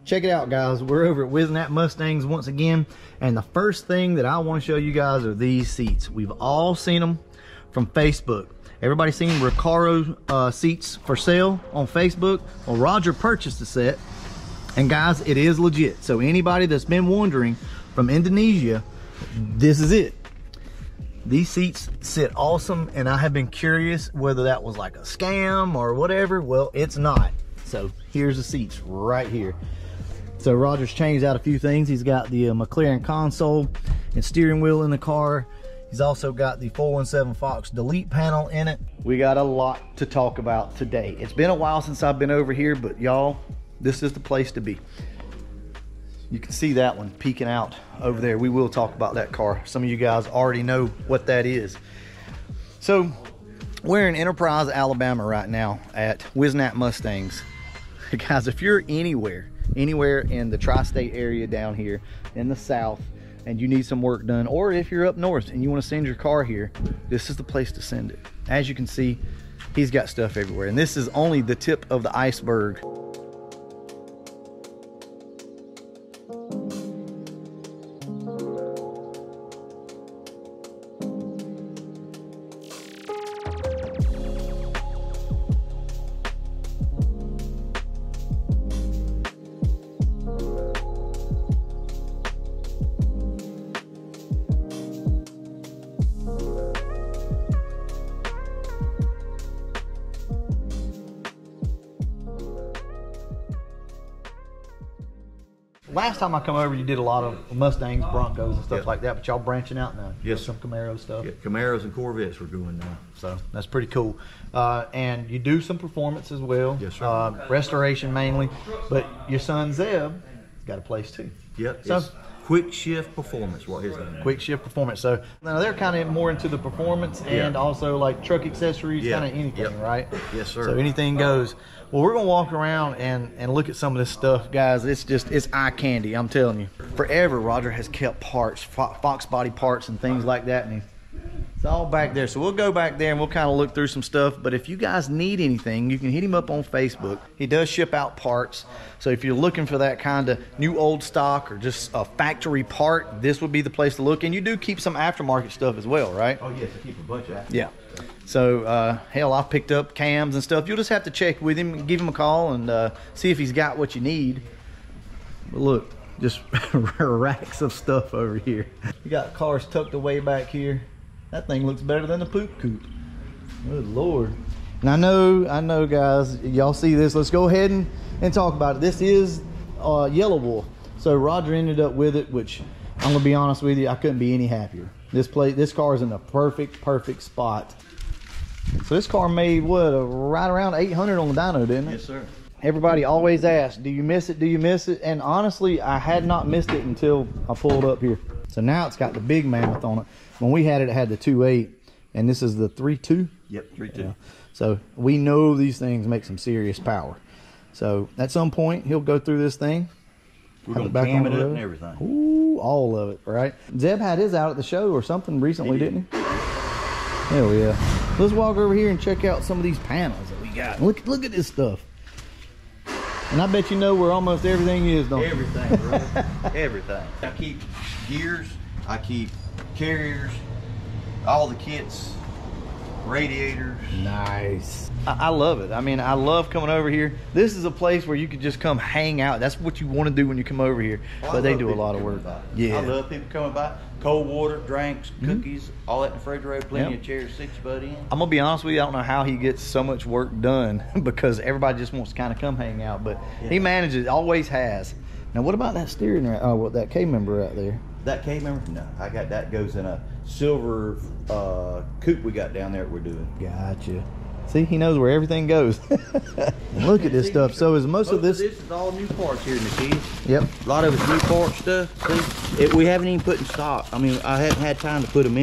Check it out, guys. We're over at Whisnant Mustangs once again, and the first thing that I want to show you guys are these seats. We've all seen them from Facebook. Everybody's seen Recaro seats for sale on Facebook. Well, Roger purchased a set, and guys, it is legit. So anybody that's been wondering from Indonesia, this is it. These seats sit awesome, and I have been curious whether that was like a scam or whatever. Well, it's not. So here's the seats right here. So Roger's changed out a few things. He's got the McLaren console and steering wheel in the car. He's also got the 417 Fox delete panel in it. We got a lot to talk about today. It's been a while since I've been over here, but y'all, this is the place to be. You can see that one peeking out over there. We will talk about that car. Some of you guys already know what that is. So we're in Enterprise, Alabama right now at Whisnant Mustangs. Guys, if you're anywhere in the tri-state area down here in the south and you need some work done, or if you're up north and you want to send your car here, this is the place to send it. As you can see, he's got stuff everywhere, and this is only the tip of the iceberg. Last time I come over, you did a lot of Mustangs, Broncos, and stuff like that, but y'all branching out now. Yes, some Camaro stuff. Yeah, Camaros and Corvettes we're doing now. So that's pretty cool. And you do some performance as well. Yes, sir. Restoration mainly, but your son Zeb has got a place too. Yep. So Quick Shift Performance, what his name is. Quick Shift Performance. So now they're kind of more into the performance and also like truck accessories, kind of anything, right? Yes, sir. So anything goes. Well, we're gonna walk around and look at some of this stuff, guys. It's eye candy, I'm telling you. Forever, Roger has kept parts, Fox body parts and things like that, and it's all back there. So we'll go back there and we'll kind of look through some stuff. But if you guys need anything, you can hit him up on Facebook. He does ship out parts. So if you're looking for that kind of new old stock or just a factory part, this would be the place to look. And you do keep some aftermarket stuff as well, right? Oh yes, I keep a bunch of that. Yeah. So hell, I've picked up cams and stuff. You'll just have to check with him, give him a call, and see if he's got what you need. But look, just racks of stuff over here. You got cars tucked away back here. That thing looks better than the Poop Coupe. Good Lord. And I know, guys, y'all see this. Let's go ahead and talk about it. This is Yellow Wolf. So Roger ended up with it, which I'm gonna be honest with you, I couldn't be any happier. This car is in the perfect spot. So this car made what, right around 800 on the dyno, didn't it? Yes, sir. Everybody always asks, do you miss it? Do you miss it? And honestly, I had not missed it until I pulled up here. So now it's got the big mammoth on it. When we had it, it had the 2.8, and this is the 3.2. Yep, 3.2. Yeah. So we know these things make some serious power. So at some point, he'll go through this thing. We're going to cam it up and everything. Ooh, all of it, right? Zeb had his out at the show or something recently, didn't he? Hell yeah. Let's walk over here and check out some of these panels that we got. Look at this stuff. And I bet you know where almost everything is, don't you? Everything, brother. Everything. I keep gears, I keep carriers, all the kits, radiators. Nice. I love it. I mean, I love coming over here. This is a place where you could just come hang out. That's what you want to do when you come over here. Well, but they do a lot of work. Yeah. I love people coming by. Cold water, drinks, cookies, all that in the refrigerator, plenty of chairs to sit your butt in. I'm going to be honest with you, I don't know how he gets so much work done because everybody just wants to kind of come hang out. But he manages, always has. Now, what about that steering rack? Oh, what, that K-member right there? That K-member? No, I got that goes in a silver coupe we got down there that we're doing. Gotcha. See, he knows where everything goes. Look at this stuff. So is most of this is all new parts here in the keys. Yep. A lot of it's new part stuff. See, we haven't even put in stock. I mean, I haven't had time to put them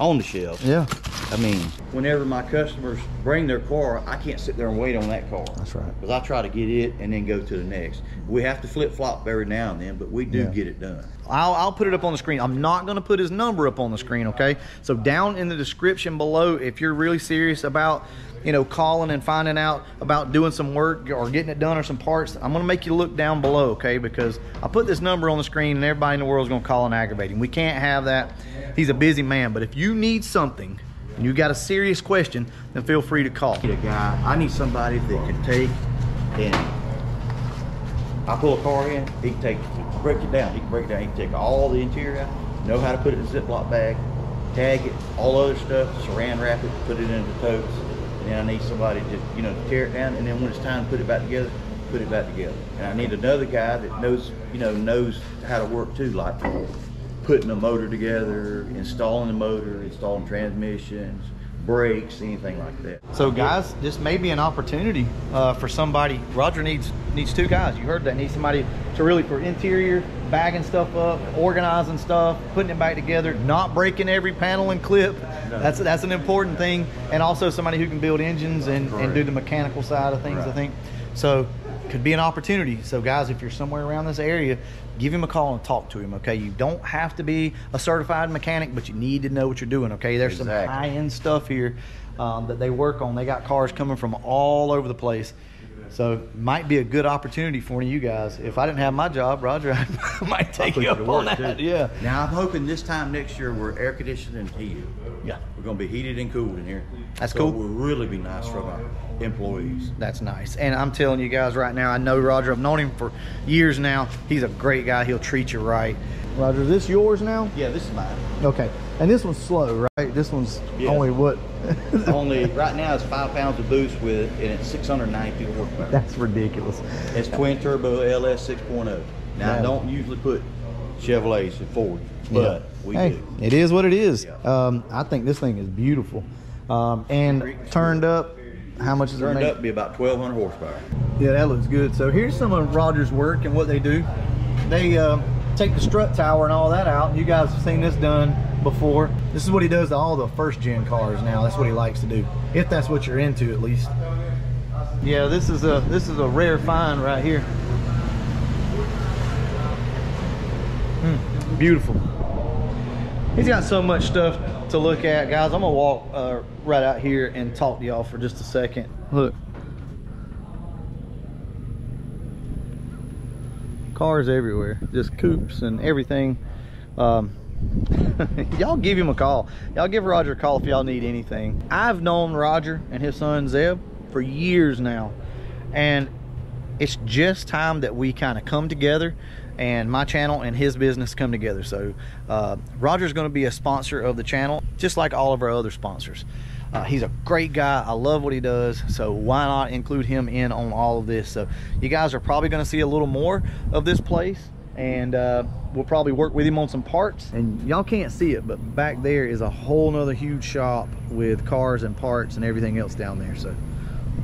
on the shelf. Yeah. I mean, whenever my customers bring their car, I can't sit there and wait on that car. That's right. Because I try to get it and then go to the next. We have to flip-flop every now and then, but we do get it done. I'll put it up on the screen. I'm not going to put his number up on the screen, okay? So down in the description below, if you're really serious about, you know, calling and finding out about doing some work or getting it done or some parts, I'm going to make you look down below, okay? Because I put this number on the screen and everybody in the world is going to call and aggravate him. We can't have that. He's a busy man. But if you need something and you got a serious question, then feel free to call. Get a guy. I need somebody that can take and I pull a car in, he can break it down. He can break it down. He can take all the interior out, know how to put it in a Ziploc bag, tag it, all other stuff, saran wrap it, put it into totes. And then I need somebody to, you know, to tear it down. And then when it's time to put it back together, put it back together. And I need another guy that knows, you know, knows how to work too, like putting a motor together, installing the motor, installing transmissions, brakes, anything like that. So guys, this may be an opportunity for somebody. Roger needs 2 guys. You heard that. Needs somebody to really, for interior, bagging stuff up, organizing stuff, putting it back together, not breaking every panel and clip. No. That's an important thing. And also somebody who can build engines and do the mechanical side of things, I think. So could be an opportunity. So guys, if you're somewhere around this area, give him a call and talk to him, okay? You don't have to be a certified mechanic, but you need to know what you're doing, okay? There's some high-end stuff here that they work on. They got cars coming from all over the place. So might be a good opportunity for you guys. If I didn't have my job, Roger, I might take you up on that. Yeah. Now I'm hoping this time next year we're air conditioned and heated. Yeah. We're gonna be heated and cooled in here. That's cool. It will really be nice for our employees. That's nice. And I'm telling you guys right now, I know Roger. I've known him for years now. He's a great guy. He'll treat you right. Roger, is this yours now? Yeah, this is mine. Okay. And this one's slow, right? This one's only what? Only right now it's 5 pounds of boost with it, and it's 692 horsepower. That's ridiculous. It's twin turbo LS 6.0. Now I don't usually put Chevrolets and Fords, but we do. It is what it is. Yeah. I think this thing is beautiful. And turned up, how much is it? Turned up to be about 1,200 horsepower. Yeah, that looks good. So here's some of Roger's work and what they do. They take the strut tower and all that out. You guys have seen this done before. This is what he does to all the first gen cars now. That's what he likes to do, if that's what you're into at least. Yeah, this is a rare find right here. Beautiful. He's got so much stuff to look at, guys. I'm gonna walk right out here and talk to y'all for just a second. Look, cars everywhere, just coupes and everything. Y'all give him a call. Y'all give Roger a call if y'all need anything. I've known Roger and his son Zeb for years now, and it's just time that we kind of come together and my channel and his business come together. So Roger's going to be a sponsor of the channel, just like all of our other sponsors. He's a great guy. I love what he does, so why not include him in on all of this? So you guys are probably going to see a little more of this place, and we'll probably work with him on some parts. And y'all can't see it, but back there is a whole nother huge shop with cars and parts and everything else down there. So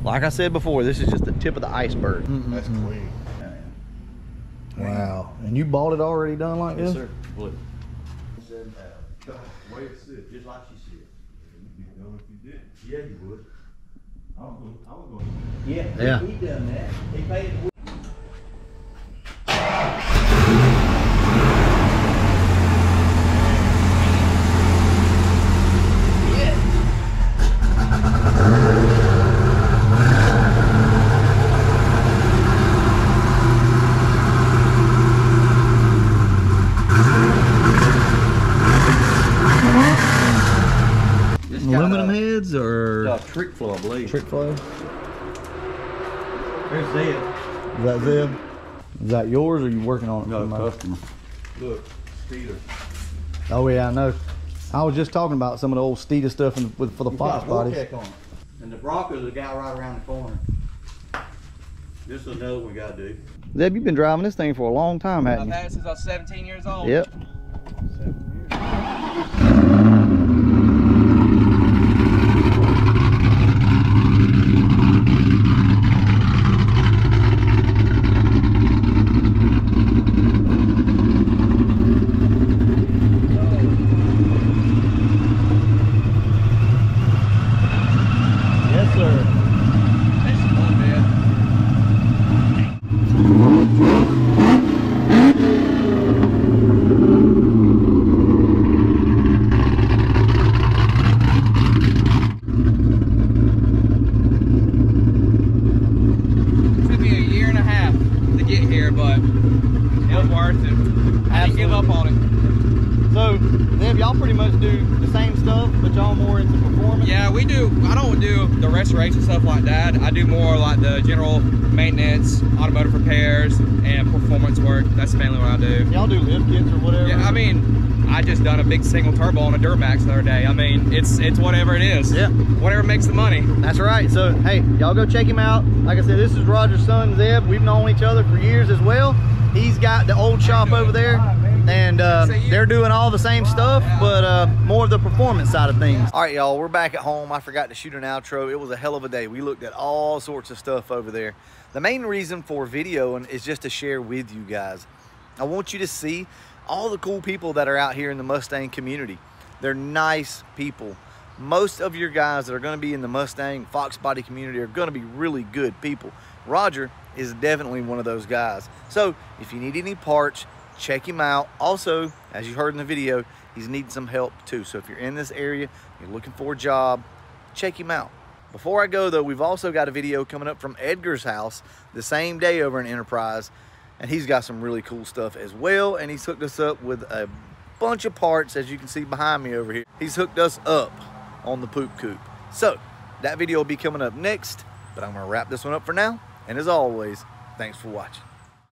like I said before, this is just the tip of the iceberg. That's clean. Wow. And you bought it already done like this? Yes, sir. Blue. Way it sits, just like she said. If you did. Yeah, you would. I was going. Yeah. He done that. He paid it. Aluminum heads or trick flow, I believe. Trick flow. There's Zeb. Is that Zeb? Is that yours or are you working on it? No, customer. Look, Steeder. Oh yeah, I know. I was just talking about some of the old Steeder stuff for the Fox bodies. And the Bronco's the guy right around the corner. This is another one we gotta do. Zeb, you've been driving this thing for a long time, haven't you? I've had it since I was 17 years old. Yep. 7 years. Yes, sir. That's fun, man. was worth it. I didn't give up on it. So, Zeb, y'all pretty much do the same stuff, but y'all more into performance? Yeah, we do. I don't do the restoration stuff like that. I do more like the general maintenance, automotive repairs, and performance work. That's mainly what I do. Y'all do lift kits or whatever? Yeah, I mean, I just done a big single turbo on a Duramax the other day. I mean, it's whatever it is. Yeah. Whatever makes the money. That's right. So, hey, y'all go check him out. Like I said, this is Roger's son, Zeb. We've known each other for years as well. He's got the old shop over there, and they're doing all the same stuff, but more of the performance side of things. All right, y'all, we're back at home. I forgot to shoot an outro. It was a hell of a day. We looked at all sorts of stuff over there. The main reason for videoing is just to share with you guys. I want you to see all the cool people that are out here in the Mustang community. They're nice people. Most of your guys that are going to be in the Mustang Fox body community are going to be really good people. Roger is definitely one of those guys. So if you need any parts, check him out. Also, as you heard in the video, he's needing some help too. So if you're in this area, you're looking for a job, check him out. Before I go though, we've also got a video coming up from Edgar's house the same day over in Enterprise. And he's got some really cool stuff as well. And he's hooked us up with a bunch of parts, as you can see behind me over here. He's hooked us up on the Poop Coupe. So that video will be coming up next, but I'm gonna wrap this one up for now. And as always, thanks for watching.